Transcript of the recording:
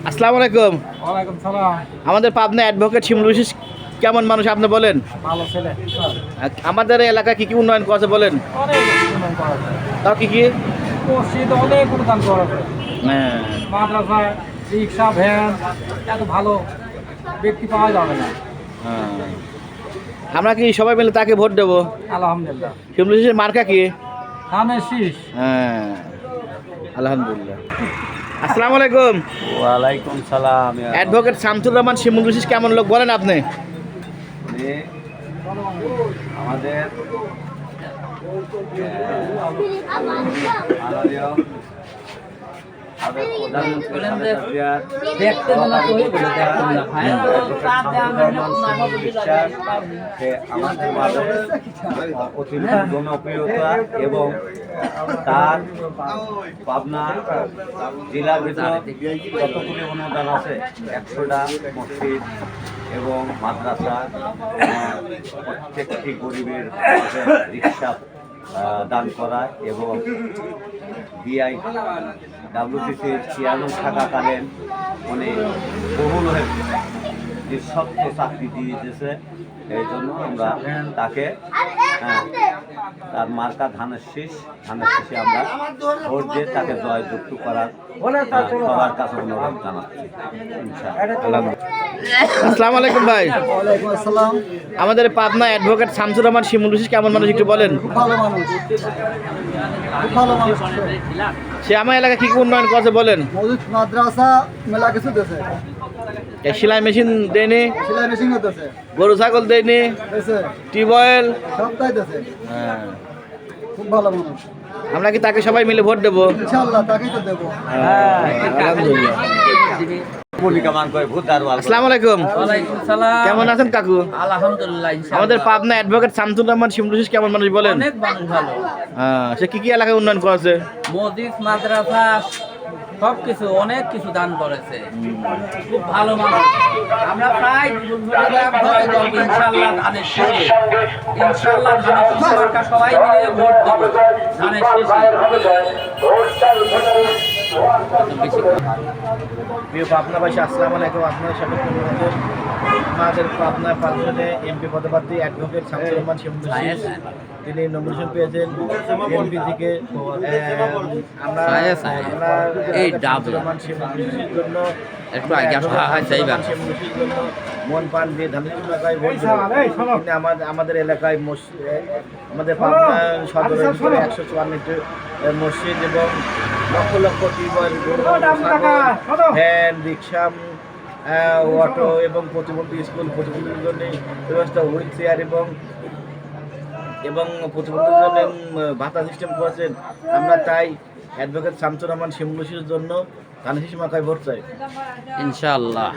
আসসালামু আলাইকুম। ওয়ালাইকুম সালাম। আমাদের পাবনা অ্যাডভোকেট শিমুল বিশেষ কেমন মানুষ আপনি বলেন? ভালো ছেলে। আমাদের এলাকায় কি কি উন্নয়ন করেছে বলেন? অনেক উন্নয়ন করা আছে। তাও কি কি? মসজিদ অনেক উন্নয়ন করা আছে। হ্যাঁ। মাদ্রাসা, রিক্সা, ভ্যান এত ভালো ব্যক্তি পাওয়া যাবে না। হ্যাঁ। আমরা কি সবাই মিলে তাকে ভোট দেবো? আলহামদুলিল্লাহ। শিমুল বিশেষের মার্কা কি? ধানের শীষ। হ্যাঁ, আলহামদুলিল্লাহ। আসসালামু আলাইকুম। ওয়ালাইকুম সালাম। অ্যাডভোকেট শামসুর রহমান শিমুল বিশেষ কেমন লোক বলেন আপনি? উনি আমাদের মাননীয় সাবেক প্রধানমন্ত্রী খালেদা জিয়ার বিশ্বাস যে আমাদের মাঝে অতিরিক্ত জনপ্রিয়তা এবং তার পাবনা জেলার ভিতরে যতগুলি অনুদান আছে 100টা মসজিদ এবং মাদ্রাসা, প্রত্যেকটি গরিবের রিক্সা দান করা এবং বিআই ডাব্লিউটিসির চেয়ারম্যান থাকাকালীন উনি বহুল নিঃস্বার্থ চাকরি দিয়ে দিয়েছে। এই জন্য আমরা তাকে তার মার্কা ধানের শীষে আমরা ভোট দিয়ে তাকে জয়যুক্ত করার সবার কাছে অনুরোধ জানাচ্ছি। আসসালামু আলাইকুম ভাই। ওয়ালাইকুম আসসালাম। আমাদের পাবনা অ্যাডভোকেট শামসুর রহমান শিমুল বিশেষ কেমন মানুষ একটু বলেন? ভালো মানুষ। খুব ভালো মানুষ। সে আমার এলাকায় কি কি উন্নয়ন করেছে বলেন? মসজিদ, মাদ্রাসা মেলা কিছু দিয়েছে। সেলাই মেশিন দেয়নি, সেলাই মেশিন দিয়েছে। গরু ছাগল দেয়নি, দিয়েছে। টিউবওয়েল। সবটাই দিয়েছে। হ্যাঁ। খুব ভালো মানুষ। আমরা কি তাকে সবাই মিলে ভোট দেবো? ইনশাআল্লাহ তাকেই তো দেবো। আলহামদুলিল্লাহ। ভূমিকা মান করে ভূত আর আসসালামু আলাইকুম। ওয়ালাইকুম সালাম। কেমন আছেন কাকু? আলহামদুলিল্লাহ ইনশাআল্লাহ। আমাদের পাবনা অ্যাডভোকেট শামসুর রহমান শিমুল বিশেষ কেমন মানুষ বলেন? অনেক মানুষ ভালো। হ্যাঁ, সে কি কি এলাকায় উন্নয়ন করেছে? মসজিদ, মাদ্রাসা সবকিছু অনেক কিছু দান করেছে। খুব ভালো মানুষ। আমরা প্রায় ইনশাআল্লাহ ধানের শেষে ইনশাআল্লাহ ধানের মার্কা সবাই মিলে ভোট দেব ধানের শেষে। প্রিয় পাবনাবাসী, আসসালামু আলাইকুম। আপনাদের সাথে আমাদের পাবনা পাঁচজনে এমপি পদপ্রার্থী অ্যাডভোকেট শামসুর রহমান শিমুল বিশেষ, তিনি নমিনেশন পেয়েছেন এমপি থেকে। আমরা এই শামসুর রহমান শিমুল বিশেষের জন্য একটু আগে আসা হয় চাইবার শিমুল বিশেষের জন্য মন পান দিয়ে ধানের এলাকায় ভোট দেব। কিন্তু আমাদের এলাকায় আমাদের পাবনা সদরের ভিতরে 154টি মসজিদ এবং লক্ষ লক্ষ টিউবওয়েল, ভ্যান, রিক্সা, অটো এবং প্রতিবন্ধী স্কুল, প্রতিবন্ধীদের জন্য ব্যবস্থা হুইল চেয়ার এবং প্রতিবন্ধীদের জন্য ভাতা সিস্টেম করেছেন। আমরা তাই অ্যাডভোকেট শামসুর রহমান শিমুল বিশেষের জন্য ধানের শীষ মার্কায় ভোট চাই ইনশাআল্লাহ।